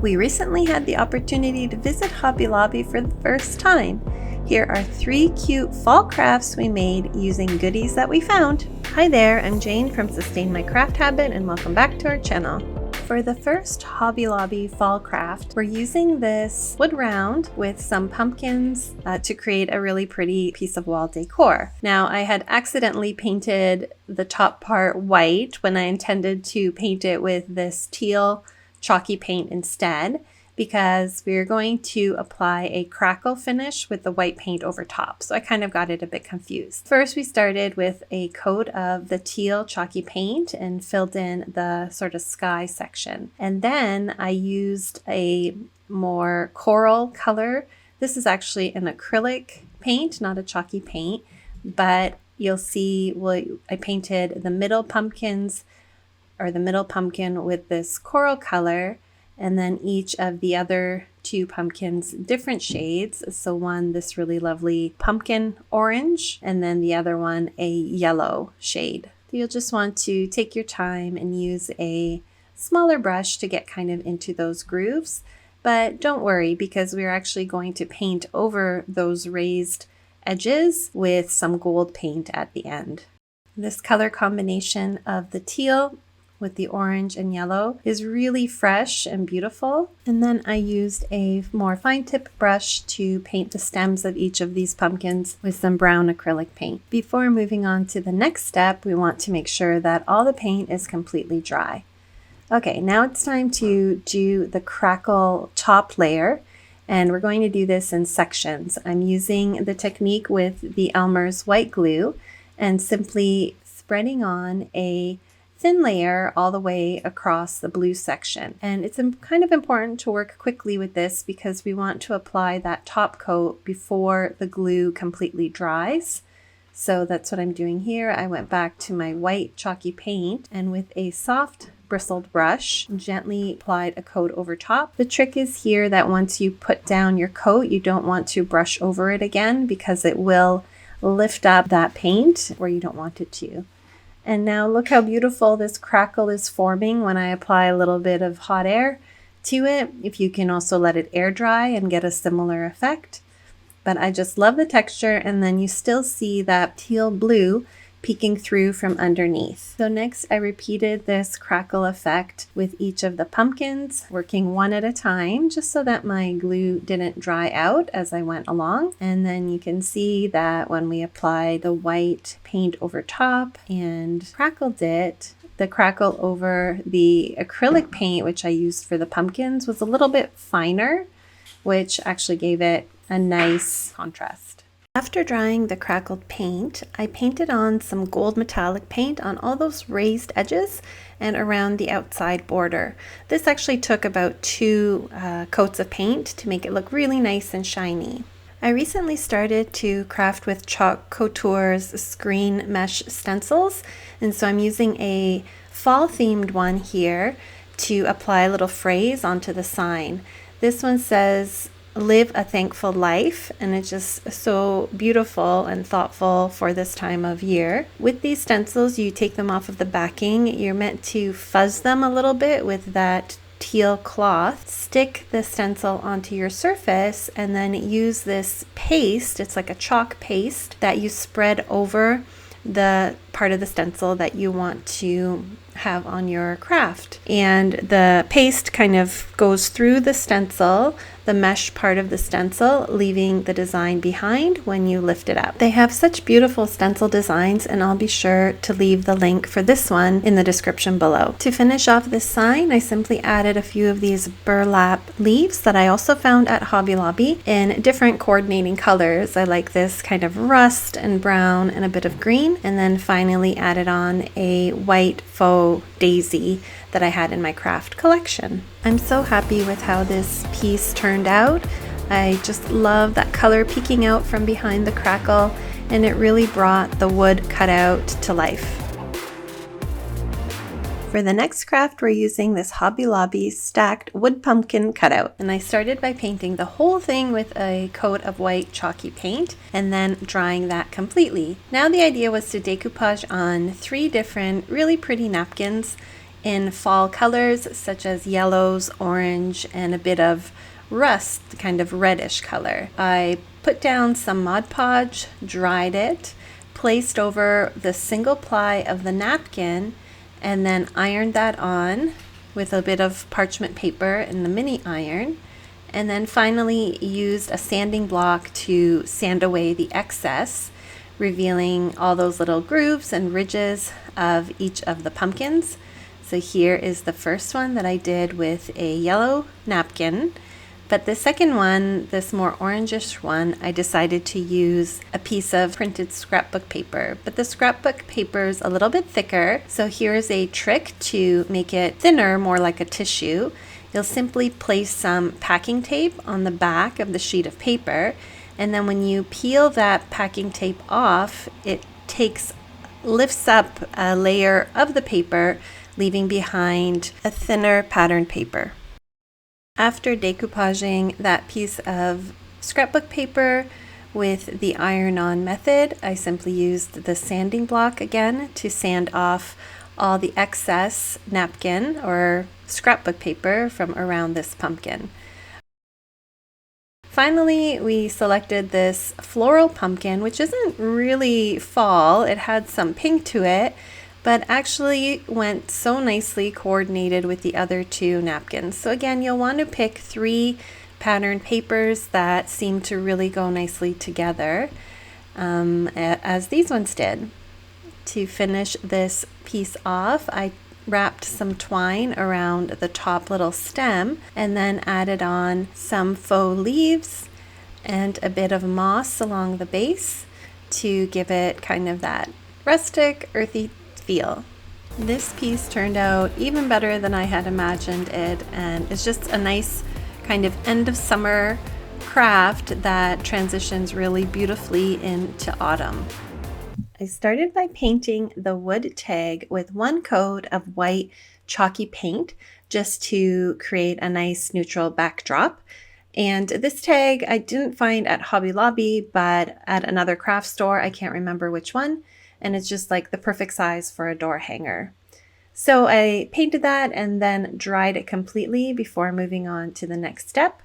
We recently had the opportunity to visit Hobby Lobby for the first time. Here are 3 cute fall crafts we made using goodies that we found. Hi there, I'm Jane from Sustain My Craft Habit and welcome back to our channel. For the first Hobby Lobby fall craft, we're using this wood round with some pumpkins to create a really pretty piece of wall decor. Now, I had accidentally painted the top part white when I intended to paint it with this teal chalky paint instead, because we're going to apply a crackle finish with the white paint over top. So I kind of got it a bit confused. First, we started with a coat of the teal chalky paint and filled in the sort of sky section. And then I used a more coral color. This is actually an acrylic paint, not a chalky paint, but you'll see, I painted the middle pumpkins or the middle pumpkin with this coral color, and then each of the other 2 pumpkins different shades. So one, this really lovely pumpkin orange, and then the other one, a yellow shade. You'll just want to take your time and use a smaller brush to get kind of into those grooves. But don't worry, because we're actually going to paint over those raised edges with some gold paint at the end. This color combination of the teal with the orange and yellow is really fresh and beautiful. And then I used a more fine tip brush to paint the stems of each of these pumpkins with some brown acrylic paint. Before moving on to the next step, we want to make sure that all the paint is completely dry. Okay, now it's time to do the crackle top layer, and we're going to do this in sections. I'm using the technique with the Elmer's white glue and simply spreading on a thin layer all the way across the blue section. And it's kind of important to work quickly with this because we want to apply that top coat before the glue completely dries. So that's what I'm doing here. I went back to my white chalky paint and with a soft bristled brush, gently applied a coat over top. The trick is here that once you put down your coat, you don't want to brush over it again because it will lift up that paint where you don't want it to. And now look how beautiful this crackle is forming when I apply a little bit of hot air to it. If you can also let it air dry and get a similar effect. But I just love the texture, and then you still see that teal blue peeking through from underneath. So next I repeated this crackle effect with each of the pumpkins, working one at a time just so that my glue didn't dry out as I went along. And then you can see that when we applied the white paint over top and crackled it, the crackle over the acrylic paint, which I used for the pumpkins, was a little bit finer, which actually gave it a nice contrast. After drying the crackled paint, I painted on some gold metallic paint on all those raised edges and around the outside border. This actually took about 2 coats of paint to make it look really nice and shiny. I recently started to craft with Chalk Couture's screen mesh stencils, and so I'm using a fall themed one here to apply a little phrase onto the sign. This one says, "Live a thankful life," and it's just so beautiful and thoughtful for this time of year. With these stencils, you take them off of the backing. You're meant to fuzz them a little bit with that teal cloth, stick the stencil onto your surface, and then use this paste. It's like a chalk paste that you spread over the part of the stencil that you want to have on your craft. And the paste kind of goes through the stencil, the mesh part of the stencil, leaving the design behind when you lift it up. They have such beautiful stencil designs, and I'll be sure to leave the link for this one in the description below. To finish off this sign, I simply added a few of these burlap leaves that I also found at Hobby Lobby in different coordinating colors. I like this kind of rust and brown and a bit of green, and then finally added on a white faux daisy that I had in my craft collection. I'm so happy with how this piece turned out. I just love that color peeking out from behind the crackle, and it really brought the wood cutout to life. For the next craft, we're using this Hobby Lobby stacked wood pumpkin cutout. And I started by painting the whole thing with a coat of white chalky paint and then drying that completely. Now the idea was to decoupage on 3 different really pretty napkins in fall colors such as yellows, orange, and a bit of rust, kind of reddish color. I put down some Mod Podge, dried it, placed over the single ply of the napkin, and then ironed that on with a bit of parchment paper in the mini iron. And then finally used a sanding block to sand away the excess, revealing all those little grooves and ridges of each of the pumpkins. So here is the first one that I did with a yellow napkin. But the second one, this more orangish one, I decided to use a piece of printed scrapbook paper. But the scrapbook paper is a little bit thicker, so here's a trick to make it thinner, more like a tissue. You'll simply place some packing tape on the back of the sheet of paper, and then when you peel that packing tape off, it lifts up a layer of the paper, leaving behind a thinner pattern paper. After decoupaging that piece of scrapbook paper with the iron-on method, I simply used the sanding block again to sand off all the excess napkin or scrapbook paper from around this pumpkin. Finally, we selected this floral pumpkin, which isn't really fall. It had some pink to it, but actually went so nicely coordinated with the other two napkins. So again, you'll want to pick 3 pattern papers that seem to really go nicely together, as these ones did. To finish this piece off, I wrapped some twine around the top little stem and then added on some faux leaves and a bit of moss along the base to give it kind of that rustic, earthy feel. This piece turned out even better than I had imagined it, and it's just a nice kind of end of summer craft that transitions really beautifully into autumn. I started by painting the wood tag with 1 coat of white chalky paint just to create a nice neutral backdrop. And this tag I didn't find at Hobby Lobby, but at another craft store, I can't remember which one, and it's just like the perfect size for a door hanger. So I painted that and then dried it completely before moving on to the next step.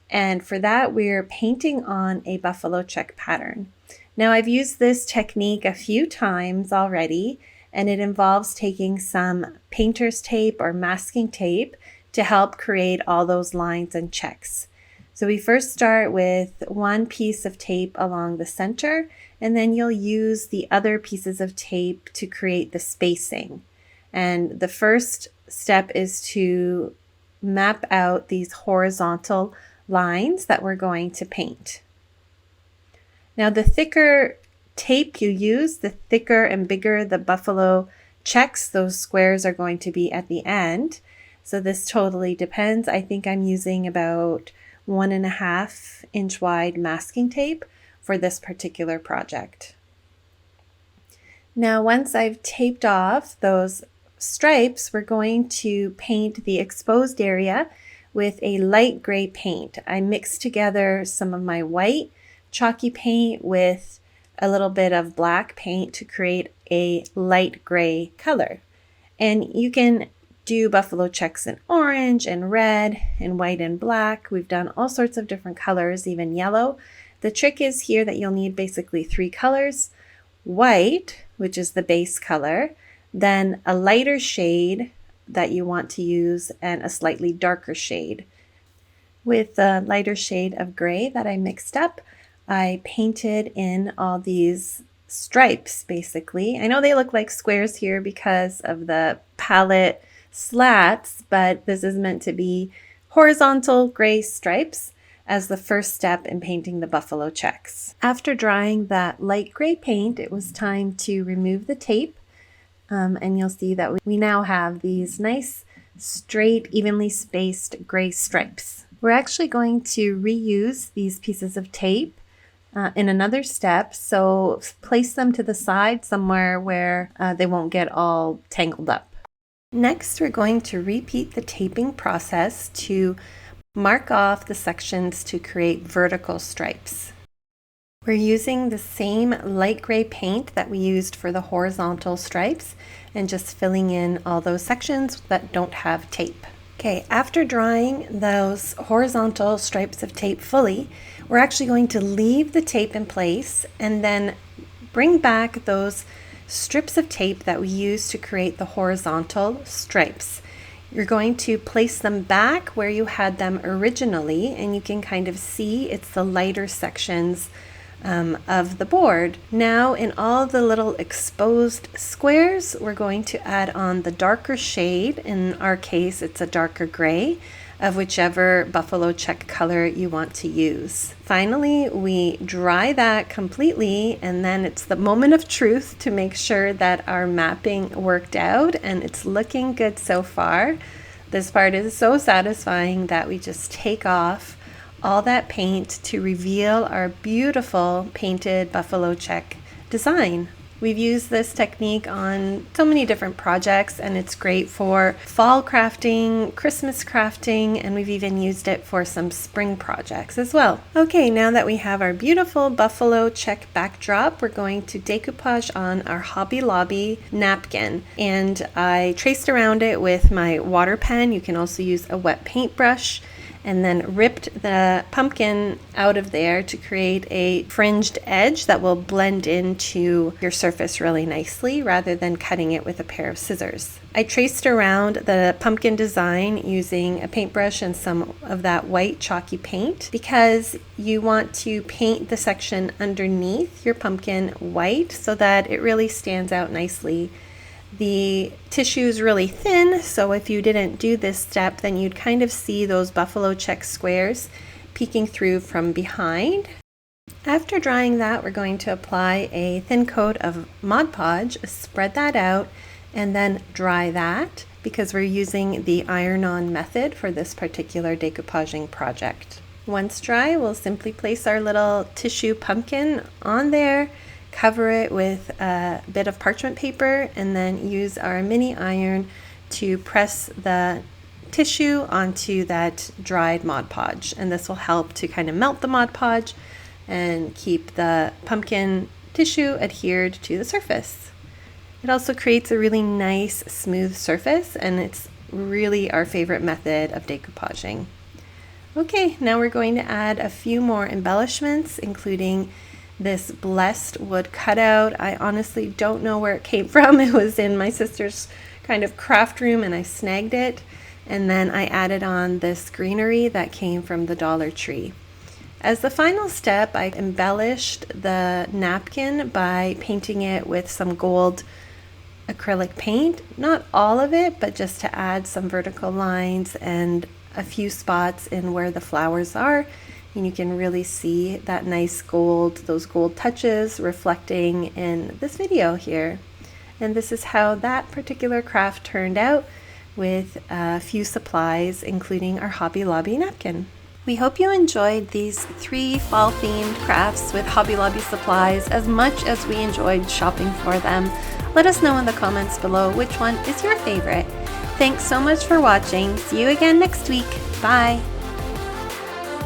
And for that, we're painting on a buffalo check pattern. Now I've used this technique a few times already, and it involves taking some painter's tape or masking tape to help create all those lines and checks. So we first start with 1 piece of tape along the center, and then you'll use the other pieces of tape to create the spacing. And the first step is to map out these horizontal lines that we're going to paint. Now the thicker tape you use, the thicker and bigger the buffalo checks, those squares are going to be at the end. So this totally depends. I think I'm using about 1.5 inch wide masking tape for this particular project. Now once I've taped off those stripes, we're going to paint the exposed area with a light gray paint. I mixed together some of my white chalky paint with a little bit of black paint to create a light gray color. And you can do buffalo checks in orange and red and white and black. We've done all sorts of different colors, even yellow. The trick is here that you'll need basically 3 colors: white, which is the base color, then a lighter shade that you want to use, and a slightly darker shade. With the lighter shade of gray that I mixed up, I painted in all these stripes basically. I know they look like squares here because of the palette slats, but this is meant to be horizontal gray stripes as the first step in painting the buffalo checks. After drying that light gray paint, it was time to remove the tape, and you'll see that we now have these nice, straight, evenly spaced gray stripes. We're actually going to reuse these pieces of tape in another step, so place them to the side somewhere where they won't get all tangled up. Next, we're going to repeat the taping process to mark off the sections to create vertical stripes. We're using the same light gray paint that we used for the horizontal stripes and just filling in all those sections that don't have tape. Okay, after drying those horizontal stripes of tape fully, we're actually going to leave the tape in place and then bring back those strips of tape that we used to create the horizontal stripes. You're going to place them back where you had them originally, and you can kind of see it's the lighter sections of the board. Now in all the little exposed squares, we're going to add on the darker shade. In our case, it's a darker gray of whichever buffalo check color you want to use. Finally, we dry that completely, and then it's the moment of truth to make sure that our mapping worked out and it's looking good so far. This part is so satisfying that we just take off all that paint to reveal our beautiful painted buffalo check design. We've used this technique on so many different projects, and it's great for fall crafting, Christmas crafting, and we've even used it for some spring projects as well. Okay, now that we have our beautiful buffalo check backdrop, we're going to decoupage on our Hobby Lobby napkin. And I traced around it with my water pen. You can also use a wet paintbrush, and then ripped the pumpkin out of there to create a fringed edge that will blend into your surface really nicely rather than cutting it with a pair of scissors. I traced around the pumpkin design using a paintbrush and some of that white chalky paint because you want to paint the section underneath your pumpkin white so that it really stands out nicely. The tissue is really thin, so if you didn't do this step, then you'd kind of see those buffalo check squares peeking through from behind. After drying that, we're going to apply a thin coat of Mod Podge, spread that out, and then dry that because we're using the iron-on method for this particular decoupaging project. Once dry, we'll simply place our little tissue pumpkin on there, cover it with a bit of parchment paper, and then use our mini iron to press the tissue onto that dried Mod Podge. And this will help to kind of melt the Mod Podge and keep the pumpkin tissue adhered to the surface. It also creates a really nice smooth surface, and it's really our favorite method of decoupaging. Okay, now we're going to add a few more embellishments, including this blessed wood cutout. I honestly don't know where it came from. It was in my sister's kind of craft room and I snagged it. And then I added on this greenery that came from the Dollar Tree. As the final step, I embellished the napkin by painting it with some gold acrylic paint. Not all of it, but just to add some vertical lines and a few spots in where the flowers are. And you can really see that nice gold, those gold touches reflecting in this video here. And this is how that particular craft turned out with a few supplies, including our Hobby Lobby napkin. We hope you enjoyed these 3 fall-themed crafts with Hobby Lobby supplies as much as we enjoyed shopping for them. Let us know in the comments below which one is your favorite. Thanks so much for watching. See you again next week. Bye!